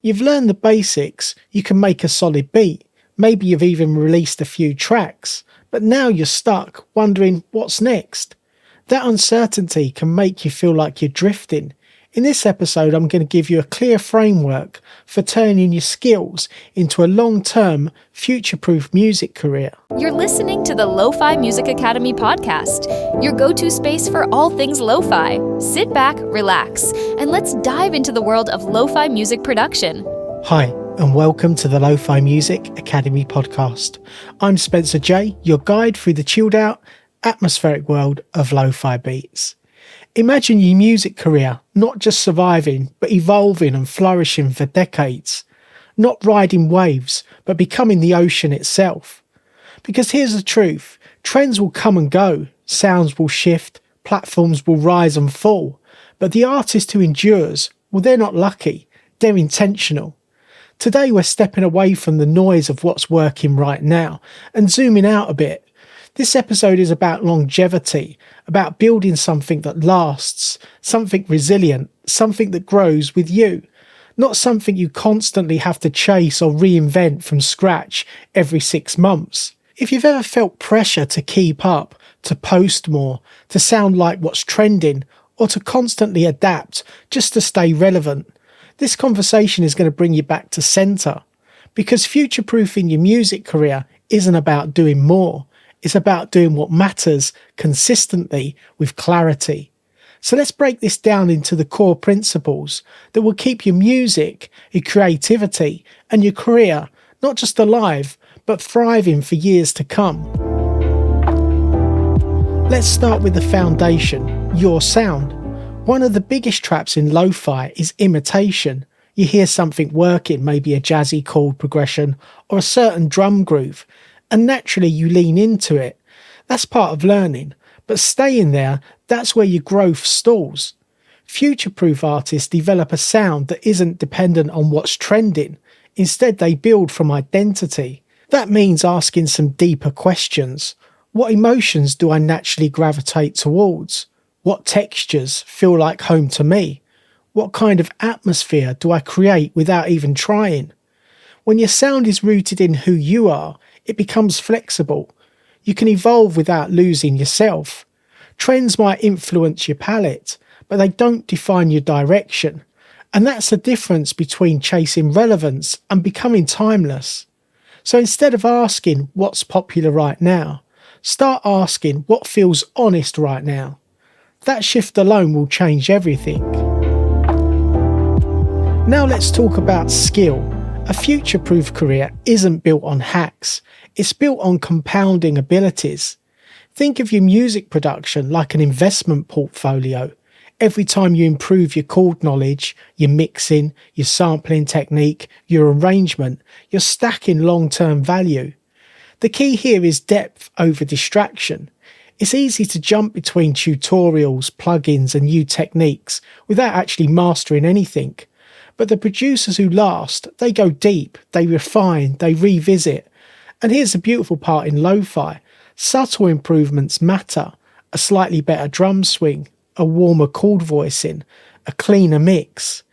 You've learned the basics, you can make a solid beat, maybe you've even released a few tracks, but now you're stuck wondering what's next. That uncertainty can make you feel like you're drifting. In this episode, I'm going to give you a clear framework for turning your skills into a long-term, future-proof music career. You're listening to the Lofi Music Academy podcast, your go-to space for all things lo-fi. Sit back, relax, and let's dive into the world of lo-fi music production. Hi, and welcome to the Lofi Music Academy podcast. I'm Spencer J, your guide through the chilled-out, atmospheric world of lo-fi beats. Imagine your music career not just surviving, but evolving and flourishing for decades. Not riding waves, but becoming the ocean itself. Because here's the truth, trends will come and go, sounds will shift, platforms will rise and fall, but the artist who endures, well, they're not lucky, they're intentional. Today we're stepping away from the noise of what's working right now and zooming out a bit. This episode is about longevity, about building something that lasts, something resilient, something that grows with you, not something you constantly have to chase or reinvent from scratch every 6 months. If you've ever felt pressure to keep up, to post more, to sound like what's trending, or to constantly adapt just to stay relevant, this conversation is going to bring you back to centre. Because future-proofing your music career isn't about doing more. It's about doing what matters consistently with clarity. So let's break this down into the core principles that will keep your music, your creativity, and your career not just alive, but thriving for years to come. Let's start with the foundation, your sound. One of the biggest traps in lo-fi is imitation. You hear something working, maybe a jazzy chord progression or a certain drum groove, and naturally you lean into it. That's part of learning, but staying there, that's where your growth stalls. Future-proof artists develop a sound that isn't dependent on what's trending. Instead, they build from identity. That means asking some deeper questions. What emotions do I naturally gravitate towards? What textures feel like home to me? What kind of atmosphere do I create without even trying? When your sound is rooted in who you are, it becomes flexible. You can evolve without losing yourself. Trends might influence your palette, but they don't define your direction. And that's the difference between chasing relevance and becoming timeless. So instead of asking what's popular right now, start asking what feels honest right now. That shift alone will change everything. Now let's talk about skill. A future-proof career isn't built on hacks, it's built on compounding abilities. Think of your music production like an investment portfolio. Every time you improve your chord knowledge, your mixing, your sampling technique, your arrangement, you're stacking long-term value. The key here is depth over distraction. It's easy to jump between tutorials, plugins and new techniques without actually mastering anything. But the producers who last, they go deep, they refine, they revisit. And here's the beautiful part in lo-fi. Subtle improvements matter. A slightly better drum swing, a warmer chord voicing, a cleaner mix.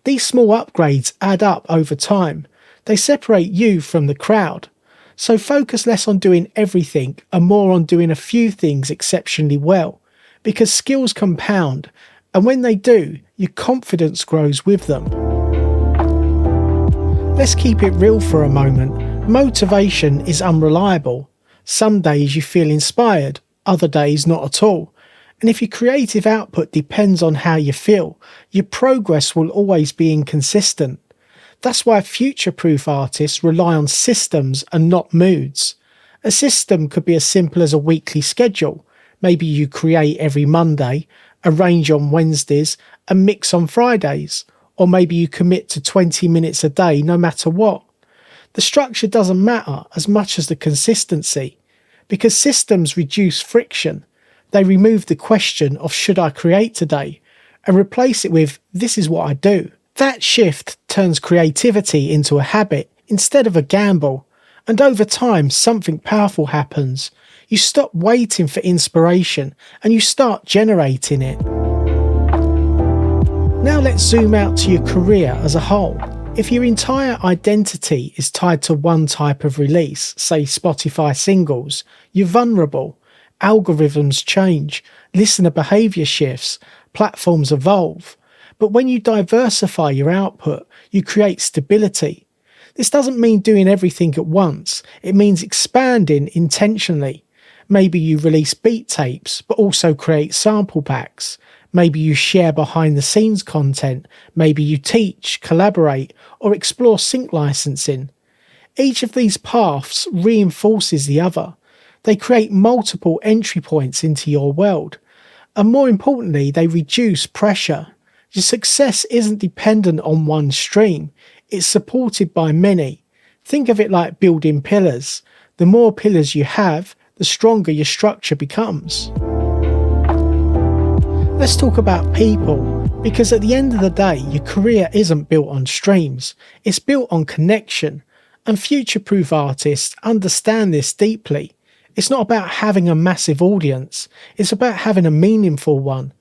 These small upgrades add up over time. They separate you from the crowd. So focus less on doing everything and more on doing a few things exceptionally well. Because skills compound, and when they do, your confidence grows with them. Let's keep it real for a moment. Motivation is unreliable. Some days you feel inspired, other days not at all. And if your creative output depends on how you feel, your progress will always be inconsistent. That's why future-proof artists rely on systems and not moods. A system could be as simple as a weekly schedule. Maybe you create every Monday, arrange on Wednesdays, and mix on Fridays. Or maybe you commit to 20 minutes a day no matter what. The structure doesn't matter as much as the consistency, because systems reduce friction. They remove the question of should I create today and replace it with this is what I do. That shift turns creativity into a habit instead of a gamble, and over time something powerful happens. You stop waiting for inspiration and you start generating it. Now let's zoom out to your career as a whole. If your entire identity is tied to one type of release, say Spotify singles, you're vulnerable. Algorithms change, listener behaviour shifts, platforms evolve. But when you diversify your output, you create stability. This doesn't mean doing everything at once. It means expanding intentionally. Maybe you release beat tapes, but also create sample packs. Maybe you share behind the scenes content. Maybe you teach, collaborate, or explore sync licensing. Each of these paths reinforces the other. They create multiple entry points into your world. And more importantly, they reduce pressure. Your success isn't dependent on one stream. It's supported by many. Think of it like building pillars. The more pillars you have, the stronger your structure becomes. Let's talk about people, because at the end of the day, your career isn't built on streams. It's built on connection. And future-proof artists understand this deeply. It's not about having a massive audience. It's about having a meaningful one.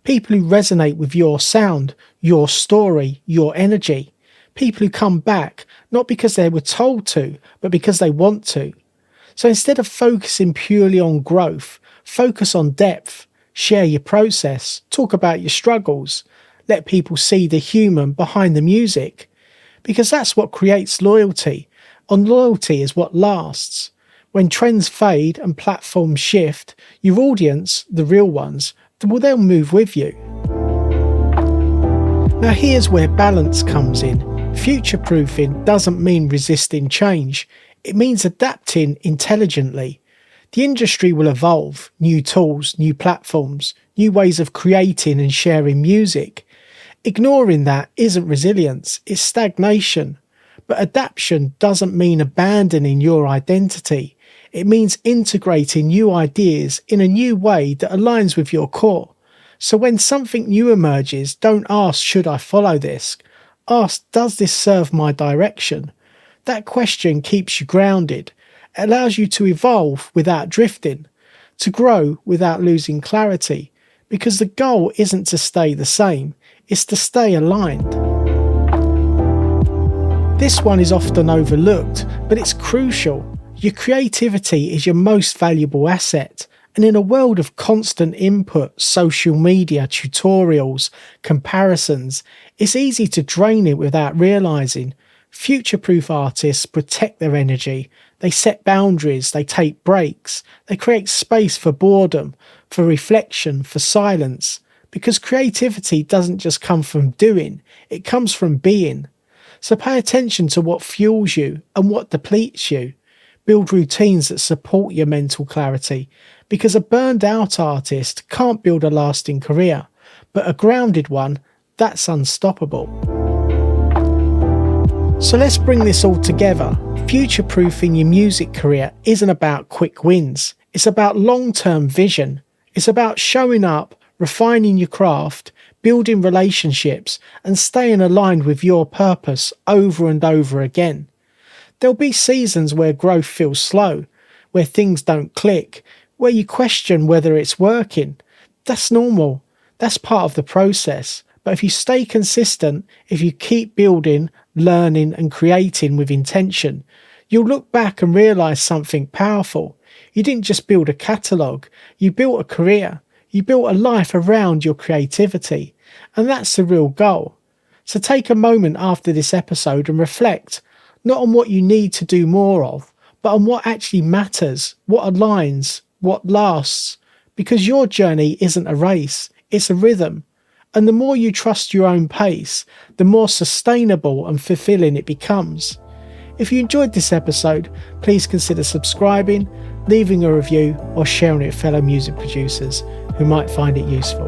People who resonate with your sound, your story, your energy. People who come back, not because they were told to, but because they want to. So instead of focusing purely on growth, focus on depth. Share your process, talk about your struggles, let people see the human behind the music, because that's what creates loyalty, and loyalty is what lasts. When trends fade and platforms shift, your audience, the real ones, they'll move with you. Now here's where balance comes in. Future-proofing doesn't mean resisting change, it means adapting intelligently. The industry will evolve, new tools, new platforms, new ways of creating and sharing music. Ignoring that isn't resilience, it's stagnation. But adaptation doesn't mean abandoning your identity. It means integrating new ideas in a new way that aligns with your core. So when something new emerges, don't ask, should I follow this? Ask, does this serve my direction? That question keeps you grounded. It allows you to evolve without drifting, to grow without losing clarity, because the goal isn't to stay the same, it's to stay aligned. This one is often overlooked, but it's crucial. Your creativity is your most valuable asset, and in a world of constant input, social media, tutorials, comparisons, it's easy to drain it without realising. Future-proof artists protect their energy. They set boundaries, they take breaks, they create space for boredom, for reflection, for silence. Because creativity doesn't just come from doing, it comes from being. So pay attention to what fuels you and what depletes you. Build routines that support your mental clarity, because a burned out artist can't build a lasting career, but a grounded one, that's unstoppable. So let's bring this all together. Future-proofing your music career isn't about quick wins. It's about long-term vision. It's about showing up, refining your craft, building relationships, and staying aligned with your purpose over and over again. There'll be seasons where growth feels slow, where things don't click, where you question whether it's working. That's normal. That's part of the process. But if you stay consistent, if you keep building, learning and creating with intention, you'll look back and realise something powerful. You didn't just build a catalogue, you built a career. You built a life around your creativity. And that's the real goal. So take a moment after this episode and reflect, not on what you need to do more of, but on what actually matters, what aligns, what lasts. Because your journey isn't a race, it's a rhythm. And the more you trust your own pace, the more sustainable and fulfilling it becomes. If you enjoyed this episode, please consider subscribing, leaving a review, or sharing it with fellow music producers who might find it useful.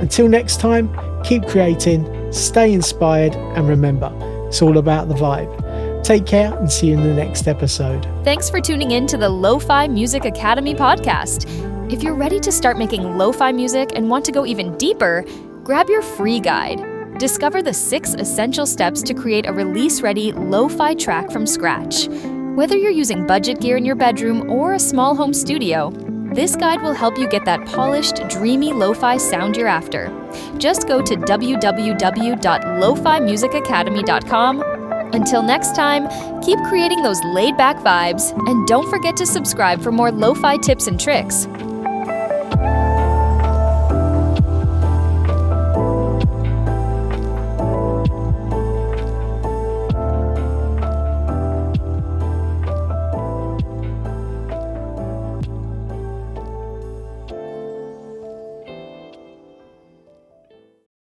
Until next time, keep creating, stay inspired, and remember, it's all about the vibe. Take care and see you in the next episode. Thanks for tuning in to the Lofi Music Academy podcast. If you're ready to start making lo-fi music and want to go even deeper, grab your free guide. Discover the 6 essential steps to create a release-ready lo-fi track from scratch. Whether you're using budget gear in your bedroom or a small home studio, This guide will help you get that polished, dreamy lo-fi sound you're after. Just go to www.lofimusicacademy.com. Until next time, keep creating those laid-back vibes, and don't forget to subscribe for more lo-fi tips and tricks.